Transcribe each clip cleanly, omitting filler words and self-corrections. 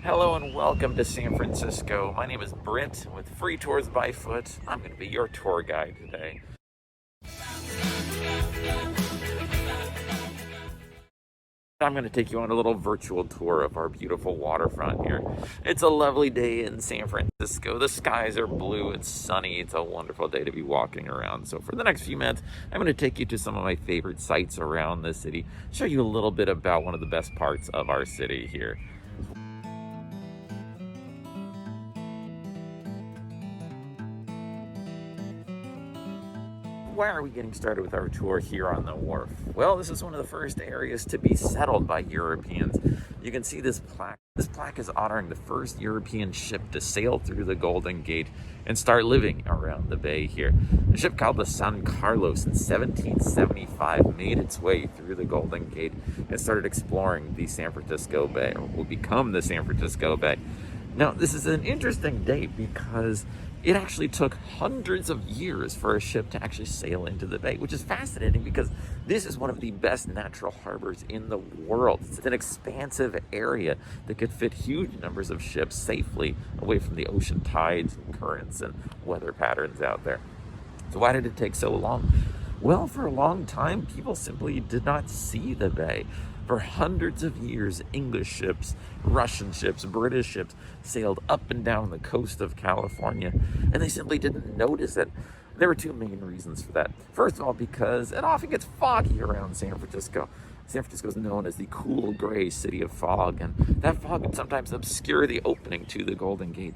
Hello and welcome to San Francisco. My name is Britt with Free Tours by Foot. I'm going to be your tour guide today. I'm going to take you on a little virtual tour of our beautiful waterfront here. It's a lovely day in San Francisco. The skies are blue, it's sunny, it's a wonderful day to be walking around. So for the next few minutes, I'm going to take you to some of my favorite sites around the city, show you a little bit about one of the best parts of our city here. Why are we getting started with our tour here on the wharf? Well, this is one of the first areas to be settled by Europeans. You can see this plaque. This plaque is honoring the first European ship to sail through the Golden Gate and start living around the bay here. A ship called the San Carlos in 1775 made its way through the Golden Gate and started exploring the San Francisco Bay, or will become the San Francisco Bay. Now, this is an interesting date because it actually took hundreds of years for a ship to actually sail into the bay, which is fascinating because this is one of the best natural harbors in the world. It's an expansive area that could fit huge numbers of ships safely away from the ocean tides and currents and weather patterns out there. So why did it take so long? Well, for a long time, people simply did not see the bay. For hundreds of years, English ships, Russian ships, British ships sailed up and down the coast of California, and they simply didn't notice it. There were two main reasons for that. First of all, because it often gets foggy around San Francisco. San Francisco is known as the cool gray city of fog, and that fog can sometimes obscure the opening to the Golden Gate.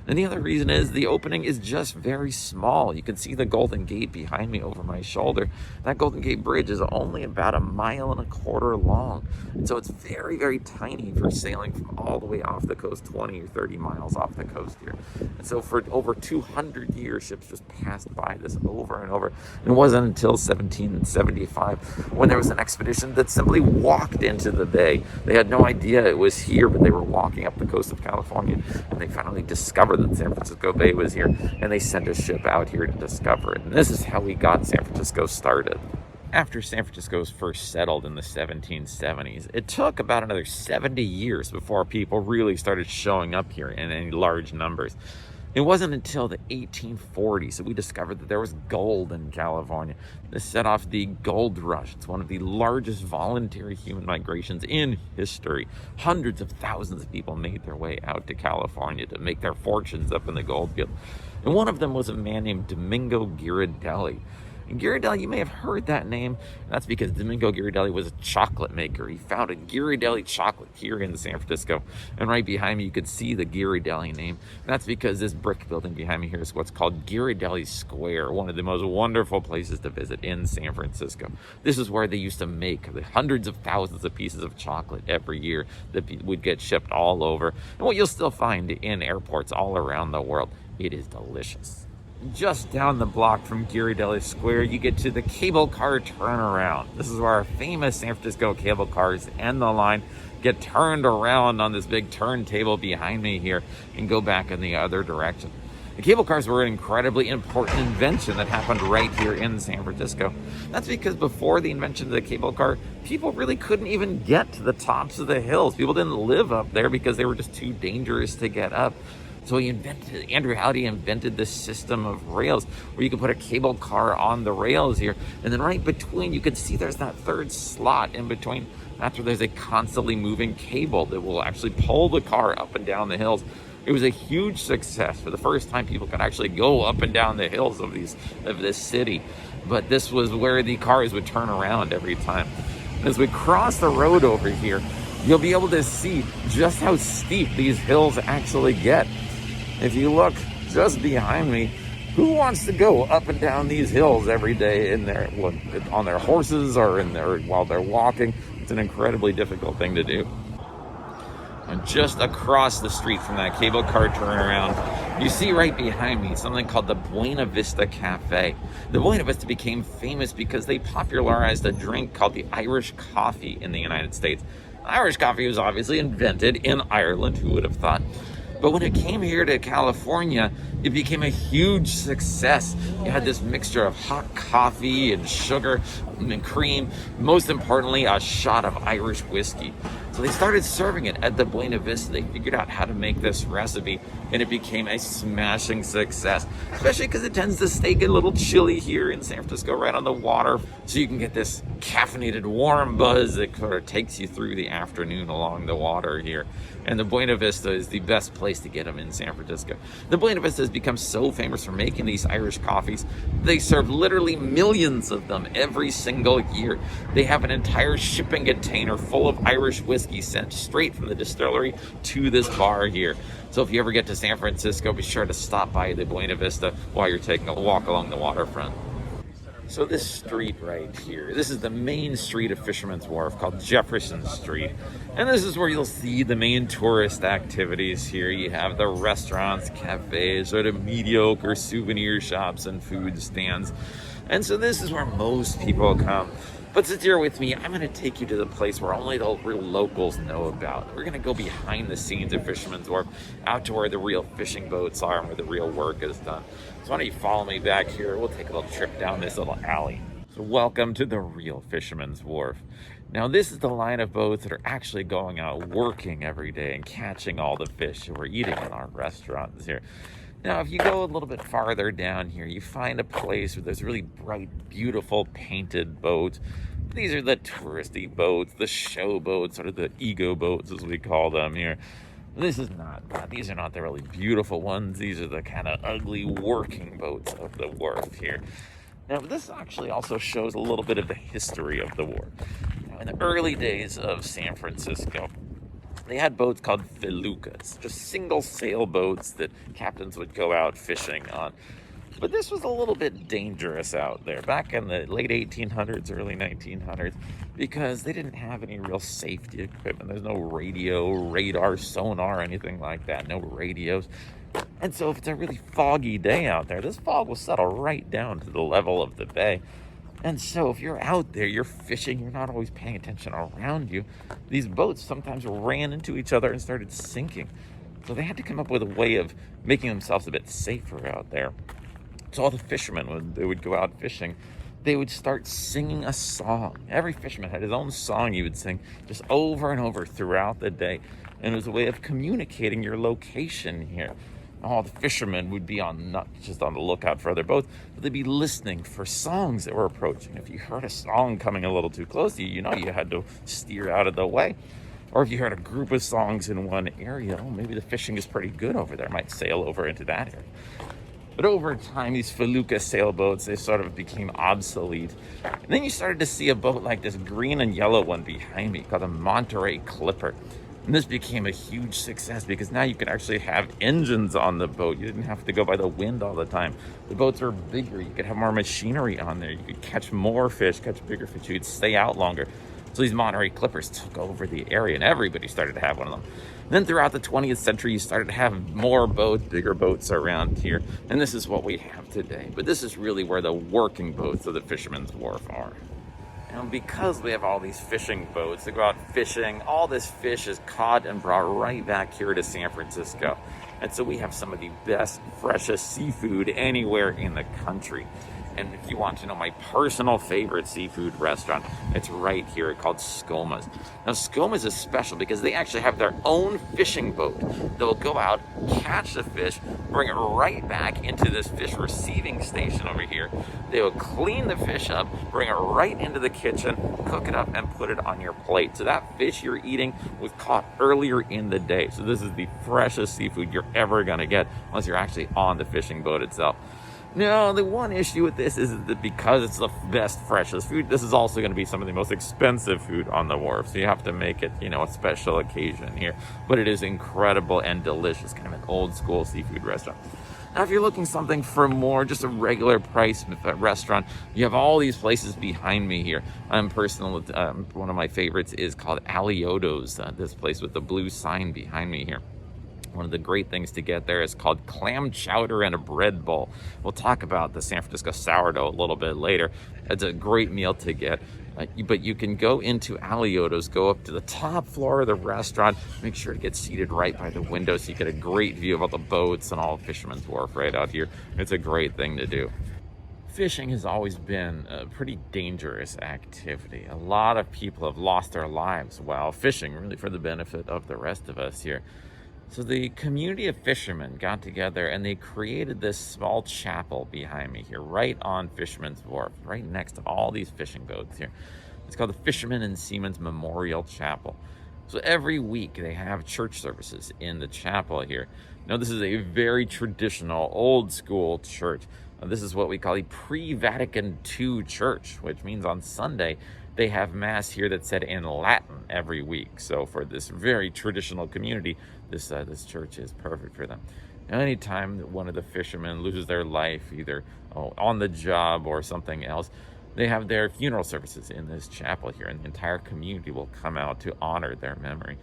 And the other reason is the opening is just very small. You can see the Golden Gate behind me over my shoulder. That Golden Gate Bridge is only about 1.25 miles long. And so it's very, very tiny for sailing from all the way off the coast, 20 or 30 miles off the coast here. And so for over 200 years, ships just passed by this over and over. And it wasn't until 1775 when there was an expedition that simply walked into the bay. They had no idea it was here, but they were walking up the coast of California, and they finally discovered that San Francisco Bay was here, and they sent a ship out here to discover it. And this is how we got San Francisco started. After San Francisco was first settled in the 1770s, it took about another 70 years before people really started showing up here in any large numbers. It wasn't until the 1840s that we discovered that there was gold in California. This set off the gold rush. It's one of the largest voluntary human migrations in history. Hundreds of thousands of people made their way out to California to make their fortunes up in the gold field. And one of them was a man named Domingo Ghirardelli. And Ghirardelli, you may have heard that name. That's because Domingo Ghirardelli was a chocolate maker. He founded Ghirardelli Chocolate here in San Francisco. And right behind me, you could see the Ghirardelli name. And that's because this brick building behind me here is what's called Ghirardelli Square, one of the most wonderful places to visit in San Francisco. This is where they used to make the hundreds of thousands of pieces of chocolate every year that would get shipped all over. And what you'll still find in airports all around the world. It is delicious. Just down the block from Ghirardelli Square, you get to the cable car turnaround. This is where our famous San Francisco cable cars end the line, get turned around on this big turntable behind me here, and go back in the other direction. The cable cars were an incredibly important invention that happened right here in San Francisco. That's because before the invention of the cable car, people really couldn't even get to the tops of the hills. People didn't live up there because they were just too dangerous to get up. So Andrew Halliday invented this system of rails where you could put a cable car on the rails here. And then right between, you can see there's that third slot in between. That's where there's a constantly moving cable that will actually pull the car up and down the hills. It was a huge success. For the first time, people could actually go up and down the hills of this city. But this was where the cars would turn around every time. As we cross the road over here, you'll be able to see just how steep these hills actually get. If you look just behind me, who wants to go up and down these hills every day on their horses or while they're walking? It's an incredibly difficult thing to do. And just across the street from that cable car turnaround, you see right behind me something called the Buena Vista Cafe. The Buena Vista became famous because they popularized a drink called the Irish coffee in the United States. Irish coffee was obviously invented in Ireland, who would have thought? But when it came here to California, it became a huge success. You had this mixture of hot coffee and sugar and cream. Most importantly, a shot of Irish whiskey. So they started serving it at the Buena Vista. They figured out how to make this recipe, and it became a smashing success, especially because it tends to stay a little chilly here in San Francisco, right on the water. So you can get this caffeinated warm buzz that sort of takes you through the afternoon along the water here. And the Buena Vista is the best place to get them in San Francisco. The Buena Vista has become so famous for making these Irish coffees. They serve literally millions of them every single year. They have an entire shipping container full of Irish whiskey sent straight from the distillery to this bar here. So if you ever get to San Francisco, be sure to stop by the Buena Vista while you're taking a walk along the waterfront. So this street right here, this is the main street of Fisherman's Wharf called Jefferson Street. And this is where you'll see the main tourist activities here. You have the restaurants, cafes, sort of mediocre souvenir shops and food stands. And so this is where most people come. But since you're with me, I'm going to take you to the place where only the real locals know about. We're going to go behind the scenes of Fisherman's Wharf, out to where the real fishing boats are and where the real work is done. So why don't you follow me back here? We'll take a little trip down this little alley. So welcome to the real Fisherman's Wharf. Now this is the line of boats that are actually going out working every day and catching all the fish that we're eating in our restaurants here. Now, if you go a little bit farther down here, you find a place where there's really bright, beautiful painted boats. These are the touristy boats, the show boats, sort of the ego boats as we call them here. This is not that. These are not the really beautiful ones. These are the kind of ugly working boats of the wharf here. Now, this actually also shows a little bit of the history of the wharf. Now, in the early days of San Francisco, they had boats called feluccas, just single sailboats that captains would go out fishing on. But this was a little bit dangerous out there back in the late 1800s, early 1900s, because they didn't have any real safety equipment. There's no radio, radar, sonar, anything like that, no radios. And so if it's a really foggy day out there, this fog will settle right down to the level of the bay. And so if you're out there, you're fishing, you're not always paying attention around you. These boats sometimes ran into each other and started sinking. So they had to come up with a way of making themselves a bit safer out there. So all the fishermen, when they would go out fishing, they would start singing a song. Every fisherman had his own song he would sing just over and over throughout the day. And it was a way of communicating your location here. All the fishermen would be not just on the lookout for other boats, but they'd be listening for songs that were approaching. If you heard a song coming a little too close to you, you had to steer out of the way. Or if you heard a group of songs in one area, maybe the fishing is pretty good over there, might sail over into that area. But over time, these felucca sailboats, they sort of became obsolete. And then you started to see a boat like this green and yellow one behind me called a Monterey Clipper. And this became a huge success because now you could actually have engines on the boat. You didn't have to go by the wind all the time. The boats were bigger. You could have more machinery on there. You could catch more fish, catch bigger fish. You could stay out longer. So these Monterey Clippers took over the area and everybody started to have one of them. And then throughout the 20th century, you started to have more boats, bigger boats around here. And this is what we have today. But this is really where the working boats of the Fisherman's Wharf are. And because we have all these fishing boats that go out fishing, all this fish is caught and brought right back here to San Francisco. And so we have some of the best, freshest seafood anywhere in the country. And if you want to know my personal favorite seafood restaurant, it's right here called Skoma's. Now, Skoma's is special because they actually have their own fishing boat that will go out, catch the fish, bring it right back into this fish receiving station over here. They will clean the fish up, bring it right into the kitchen, cook it up, and put it on your plate. So that fish you're eating was caught earlier in the day. So this is the freshest seafood you're ever going to get unless you're actually on the fishing boat itself. Now, the one issue with this is that because it's the best, freshest food, this is also going to be some of the most expensive food on the wharf. So you have to make it, a special occasion here. But it is incredible and delicious, kind of an old school seafood restaurant. Now, if you're looking something for more, just a regular price restaurant, you have all these places behind me here. One of my favorites is called Alioto's, this place with the blue sign behind me here. One of the great things to get there is called clam chowder and a bread bowl. We'll talk about the San Francisco sourdough a little bit later. It's a great meal to get. But you can go into Alioto's, go up to the top floor of the restaurant, make sure to get seated right by the window so you get a great view of all the boats and all Fisherman's Wharf right out here. It's a great thing to do. Fishing has always been a pretty dangerous activity. A lot of people have lost their lives while fishing, really for the benefit of the rest of us here. So the community of fishermen got together and they created this small chapel behind me here, right on Fisherman's Wharf, right next to all these fishing boats here. It's called the Fishermen and Seamen's Memorial Chapel. So every week they have church services in the chapel here. Now this is a very traditional, old school church. This is what we call a pre-Vatican II church, which means on Sunday they have mass here that's said in Latin every week. So for this very traditional community, this church is perfect for them. Now, anytime that one of the fishermen loses their life, either on the job or something else, they have their funeral services in this chapel here, and the entire community will come out to honor their memory.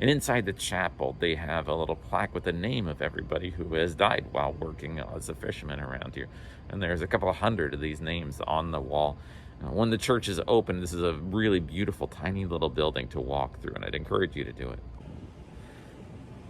And inside the chapel, they have a little plaque with the name of everybody who has died while working as a fisherman around here. And there's a couple of hundred of these names on the wall. When the church is open, this is a really beautiful, tiny little building to walk through, and I'd encourage you to do it.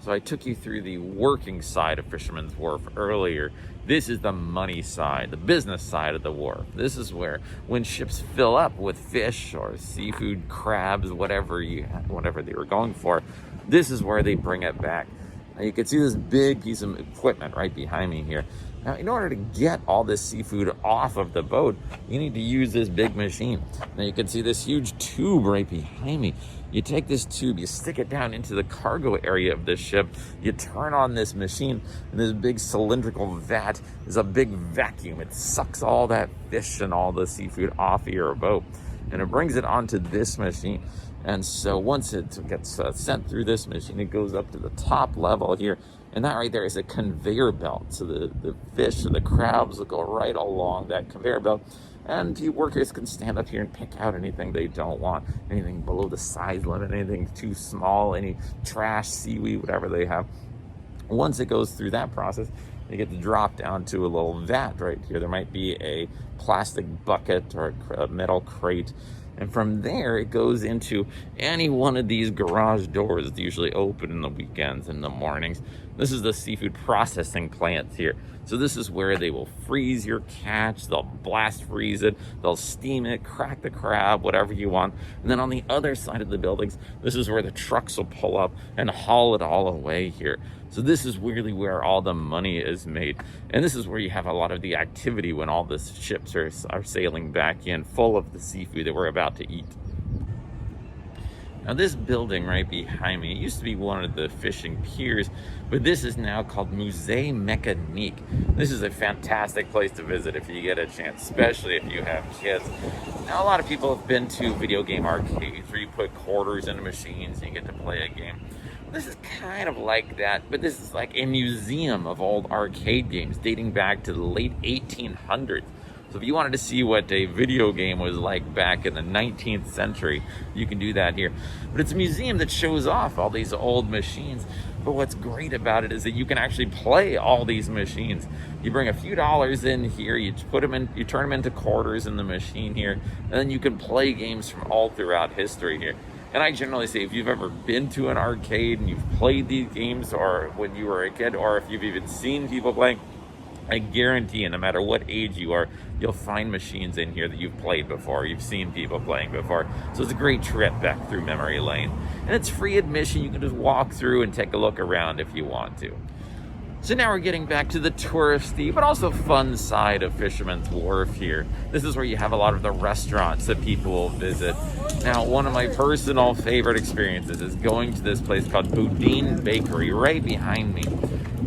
So I took you through the working side of Fisherman's Wharf earlier. This is the money side, the business side of the wharf. This is where, when ships fill up with fish or seafood, crabs, whatever they were going for, this is where they bring it back. Now you can see this big piece of equipment right behind me here. Now, in order to get all this seafood off of the boat, you need to use this big machine. Now you can see this huge tube right behind me. You take this tube, you stick it down into the cargo area of the ship, you turn on this machine, and this big cylindrical vat is a big vacuum. It sucks all that fish and all the seafood off of your boat, and it brings it onto this machine. And so once it gets sent through this machine, it goes up to the top level here, and that right there is a conveyor belt. So the fish or the crabs will go right along that conveyor belt, and you workers can stand up here and pick out anything they don't want, anything below the size limit, anything too small, any trash, seaweed, whatever they have. Once it goes through that process, they get to drop down to a little vat right here. There might be a plastic bucket or a metal crate. And from there, it goes into any one of these garage doors. It's usually open in the weekends and the mornings. This is the seafood processing plant here. So this is where they will freeze your catch. They'll blast freeze it. They'll steam it, crack the crab, whatever you want. And then on the other side of the buildings, this is where the trucks will pull up and haul it all away here. So this is really where all the money is made. And this is where you have a lot of the activity when all the ships are sailing back in full of the seafood that we're about to eat. Now this building right behind me, it used to be one of the fishing piers, but this is now called Musée Mécanique. This is a fantastic place to visit if you get a chance, especially if you have kids. Now a lot of people have been to video game arcades where you put quarters into machines and you get to play a game. This is kind of like that, but this is like a museum of old arcade games dating back to the late 1800s. So if you wanted to see what a video game was like back in the 19th century, you can do that here. But it's a museum that shows off all these old machines. But what's great about it is that you can actually play all these machines. You bring a few dollars in here, you put them in, you turn them into quarters in the machine here, and then you can play games from all throughout history here. And I generally say, if you've ever been to an arcade and you've played these games, or when you were a kid, or if you've even seen people playing, I guarantee you, no matter what age you are, you'll find machines in here that you've played before, you've seen people playing before. So it's a great trip back through memory lane. And it's free admission. You can just walk through and take a look around if you want to. So now we're getting back to the touristy, but also fun side of Fisherman's Wharf here. This is where you have a lot of the restaurants that people will visit. Now, one of my personal favorite experiences is going to this place called Boudin Bakery right behind me.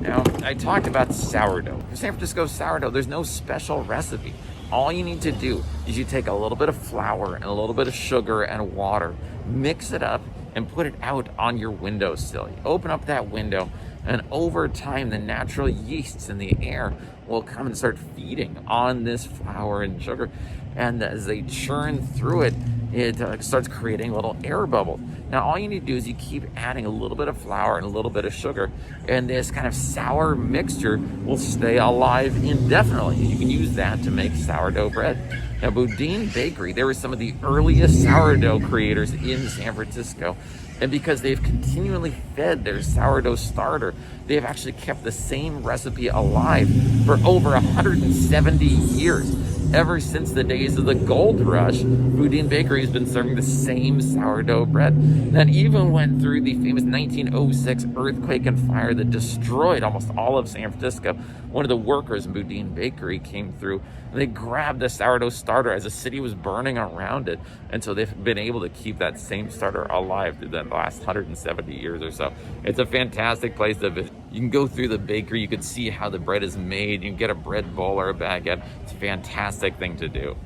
Now, I talked about sourdough. For San Francisco sourdough, there's no special recipe. All you need to do is you take a little bit of flour and a little bit of sugar and water, mix it up, and put it out on your windowsill. You open up that window, and over time, the natural yeasts in the air will come and start feeding on this flour and sugar. And as they churn through it, it starts creating little air bubbles. Now, all you need to do is you keep adding a little bit of flour and a little bit of sugar, and this kind of sour mixture will stay alive indefinitely. You can use that to make sourdough bread. Now, Boudin Bakery, they were some of the earliest sourdough creators in San Francisco. And because they've continually fed their sourdough starter, they have actually kept the same recipe alive for over 170 years. Ever since the days of the gold rush, Boudin Bakery has been serving the same sourdough bread that even went through the famous 1906 earthquake and fire that destroyed almost all of San Francisco. One of the workers in Boudin Bakery came through and they grabbed the sourdough starter as the city was burning around it. And so they've been able to keep that same starter alive through the last 170 years or so. It's a fantastic place to visit. You can go through the bakery, you can see how the bread is made, you can get a bread bowl or a baguette. It's a fantastic thing to do.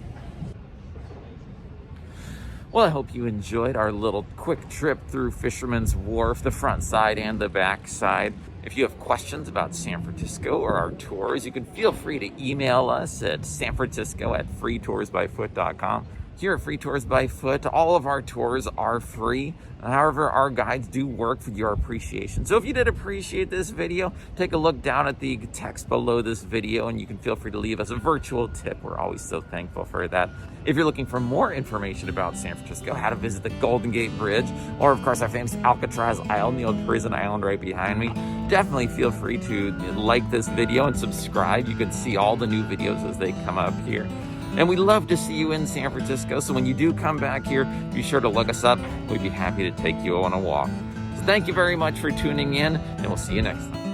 Well, I hope you enjoyed our little quick trip through Fisherman's Wharf, the front side and the back side. If you have questions about San Francisco or our tours, you can feel free to email us at sanfrancisco@freetoursbyfoot.com. Here at Free Tours by Foot, all of our tours are free. However, our guides do work for your appreciation. So if you did appreciate this video, take a look down at the text below this video and you can feel free to leave us a virtual tip. We're always so thankful for that. If you're looking for more information about San Francisco, how to visit the Golden Gate Bridge, or of course our famous Alcatraz Island, the old prison island right behind me, definitely feel free to like this video and subscribe. You can see all the new videos as they come up here. And we love to see you in San Francisco, so when you do come back here, be sure to look us up. We'd be happy to take you on a walk. So thank you very much for tuning in, and we'll see you next time.